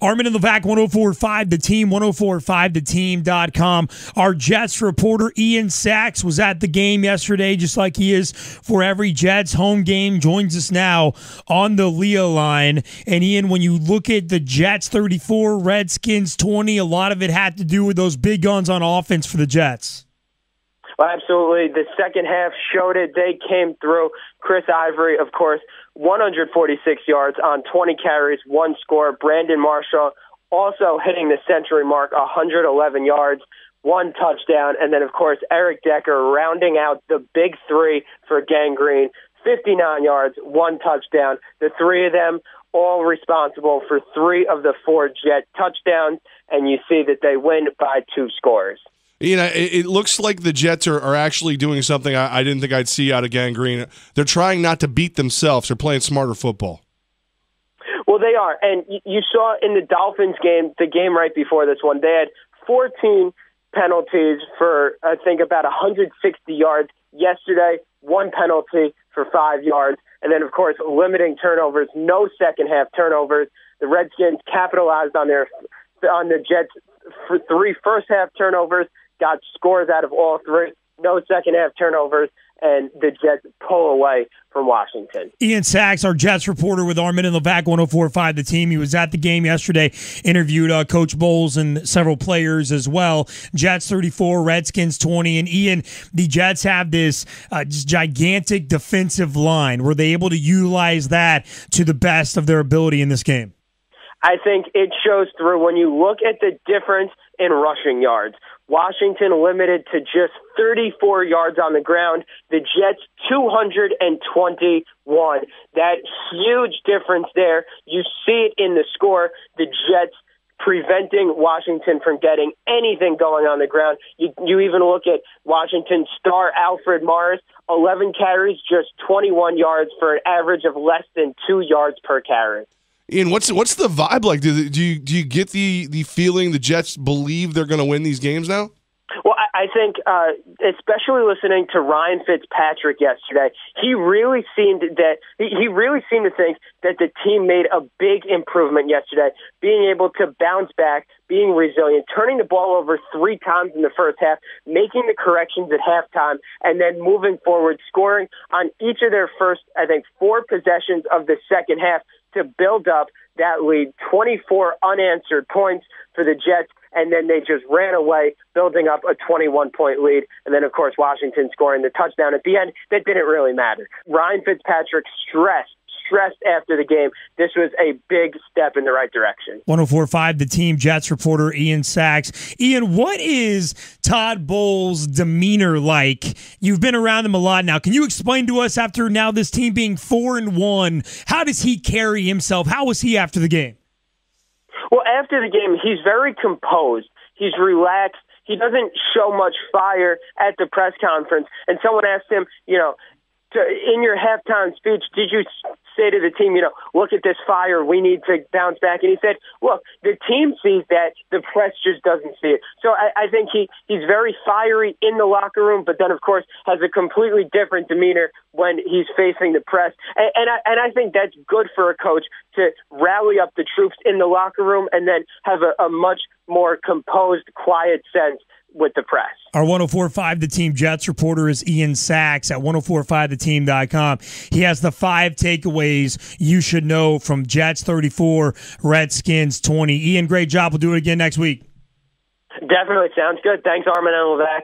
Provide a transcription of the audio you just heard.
Armin and Levac, 104.5 The Team, 104.5theteam.com. Our Jets reporter Ian Sachs was at the game yesterday, just like he is for every Jets home game. Joins us now on the Leah line. And Ian, when you look at the Jets 34, Redskins 20, a lot of it had to do with those big guns on offense for the Jets. Well, absolutely. The second half showed it. They came through. Chris Ivory, of course, 146 yards on 20 carries, one score. Brandon Marshall also hitting the century mark, 111 yards, one touchdown. And then, of course, Eric Decker rounding out the big three for Gang Green, 59 yards, one touchdown. The three of them all responsible for three of the four Jet touchdowns, and you see that they win by 2 scores. You know, it looks like the Jets are actually doing something I didn't think I'd see out of Gang Green. They're trying not to beat themselves. They're playing smarter football. Well, they are. And you saw in the Dolphins game, the game right before this one, they had 14 penalties for, I think, about 160 yards. Yesterday, 1 penalty for 5 yards. And then, of course, limiting turnovers, no second-half turnovers. The Redskins capitalized on the Jets for 3 first-half turnovers, got scores out of all 3, no second-half turnovers, and the Jets pull away from Washington. Ian Sachs, our Jets reporter with Armin and Levac, 104.5 The Team. He was at the game yesterday, interviewed Coach Bowles and several players as well. Jets 34, Redskins 20. And Ian, the Jets have this just gigantic defensive line. Were they able to utilize that to the best of their ability in this game? I think it shows through when you look at the difference in rushing yards. Washington limited to just 34 yards on the ground. The Jets 221. That huge difference there. You see it in the score. The Jets preventing Washington from getting anything going on the ground. You even look at Washington's star Alfred Morris, 11 carries, just 21 yards for an average of less than 2 yards per carry. Ian, what's the vibe like? Do you get the feeling the Jets believe they're going to win these games now? Well, I think, especially listening to Ryan Fitzpatrick yesterday, he really seemed to think that the team made a big improvement yesterday, being able to bounce back, being resilient, turning the ball over 3 times in the first half, making the corrections at halftime, and then moving forward, scoring on each of their first, I think, 4 possessions of the second half to build up that lead. 24 unanswered points for the Jets, and then they just ran away, building up a 21-point lead. And then, of course, Washington scoring the touchdown at the end. That didn't really matter. Ryan Fitzpatrick stressed after the game. This was a big step in the right direction. 104.5 The Team, Jets reporter Ian Sachs. Ian, what is Todd Bowles' demeanor like? You've been around him a lot now. Can you explain to us, after now this team being 4-1, how does he carry himself? How was he after the game? Well, after the game, he's very composed. He's relaxed. He doesn't show much fire at the press conference. And someone asked him, in your halftime speech, did you say to the team, look at this fire, we need to bounce back? And he said, look, the team sees that, the press just doesn't see it. So I think he's very fiery in the locker room, but then, of course, has a completely different demeanor when he's facing the press. And I think that's good for a coach to rally up the troops in the locker room and then have a much more composed, quiet sense with the press. Our 104.5 The Team Jets reporter is Ian Sachs at 104.5theteam.com. He has the 5 takeaways you should know from Jets 34, Redskins 20. Ian, great job. We'll do it again next week. Definitely. Sounds good. Thanks, Armin and Levac.